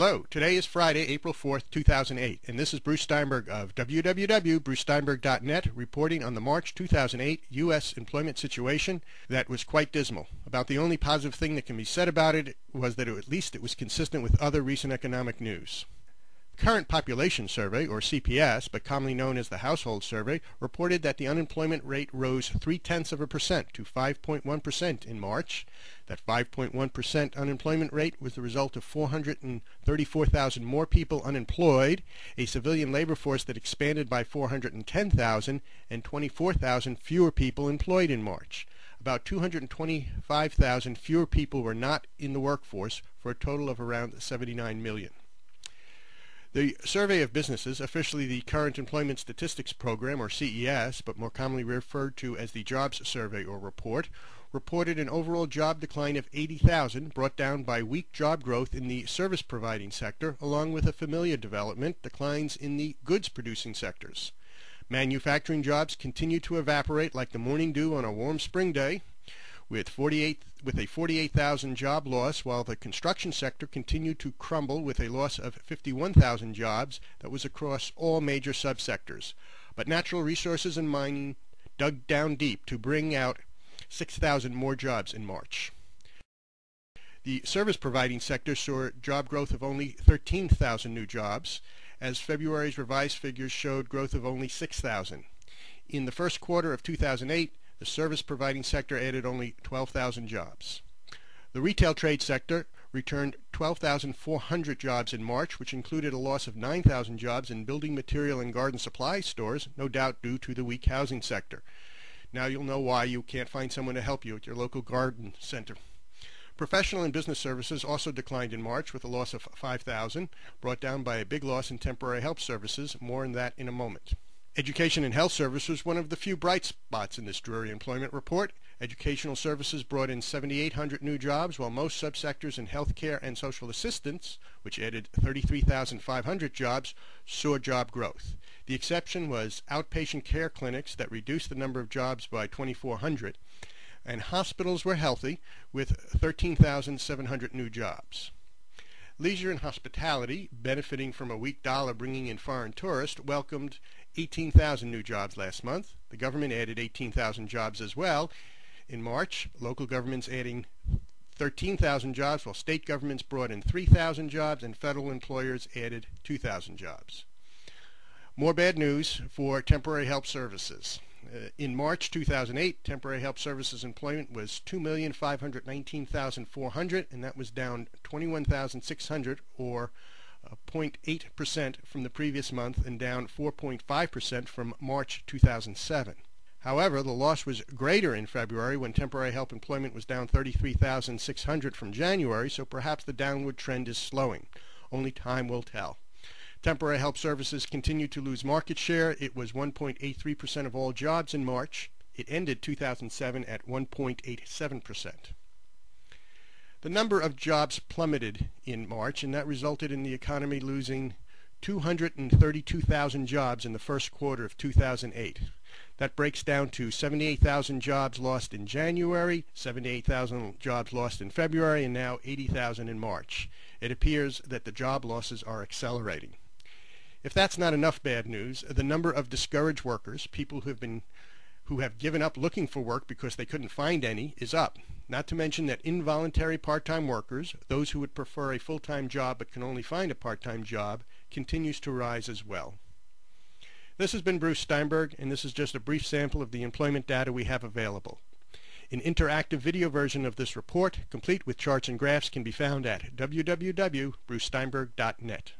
Hello, today is Friday, April 4th, 2008, and this is Bruce Steinberg of www.brucesteinberg.net reporting on the March 2008 U.S. employment situation that was quite dismal. About the only positive thing that can be said about it was that at least it was consistent with other recent economic news. Current Population Survey, or CPS, but commonly known as the Household Survey, reported that the unemployment rate rose 0.3% to 5.1% in March. That 5.1% unemployment rate was the result of 434,000 more people unemployed, a civilian labor force that expanded by 410,000, and 24,000 fewer people employed in March. About 225,000 fewer people were not in the workforce, for a total of around 79 million. The Survey of Businesses, officially the Current Employment Statistics Program, or CES, but more commonly referred to as the Jobs Survey or Report, reported an overall job decline of 80,000, brought down by weak job growth in the service-providing sector, along with a familiar development, declines in the goods-producing sectors. Manufacturing jobs continue to evaporate like the morning dew on a warm spring day, with a 48,000 job loss, while the construction sector continued to crumble with a loss of 51,000 jobs that was across all major subsectors. But natural resources and mining dug down deep to bring out 6,000 more jobs in March. The service-providing sector saw job growth of only 13,000 new jobs, as February's revised figures showed growth of only 6,000. In the first quarter of 2008, the service-providing sector added only 12,000 jobs. The retail trade sector returned 12,400 jobs in March, which included a loss of 9,000 jobs in building material and garden supply stores, no doubt due to the weak housing sector. Now you'll know why you can't find someone to help you at your local garden center. Professional and business services also declined in March with a loss of 5,000, brought down by a big loss in temporary help services. More on that in a moment. Education and health service was one of the few bright spots in this dreary employment report. Educational services brought in 7,800 new jobs, while most subsectors in healthcare and social assistance, which added 33,500 jobs, saw job growth. The exception was outpatient care clinics that reduced the number of jobs by 2,400, and hospitals were healthy with 13,700 new jobs. Leisure and hospitality, benefiting from a weak dollar bringing in foreign tourists, welcomed 18,000 new jobs last month. The government added 18,000 jobs as well. In March, local governments adding 13,000 jobs, while state governments brought in 3,000 jobs, and federal employers added 2,000 jobs. More bad news for temporary help services. In March 2008, temporary help services employment was 2,519,400, and that was down 21,600, or 0.8% from the previous month, and down 4.5% from March 2007. However, the loss was greater in February, when temporary help employment was down 33,600 from January, so perhaps the downward trend is slowing. Only time will tell. Temporary help services continued to lose market share. It was 1.83% of all jobs in March. It ended 2007 at 1.87%. The number of jobs plummeted in March, and that resulted in the economy losing 232,000 jobs in the first quarter of 2008. That breaks down to 78,000 jobs lost in January, 78,000 jobs lost in February, and now 80,000 in March. It appears that the job losses are accelerating. If that's not enough bad news, the number of discouraged workers, people who have given up looking for work because they couldn't find any, is up. Not to mention that involuntary part-time workers, those who would prefer a full-time job but can only find a part-time job, continues to rise as well. This has been Bruce Steinberg, and this is just a brief sample of the employment data we have available. An interactive video version of this report, complete with charts and graphs, can be found at www.brucesteinberg.net.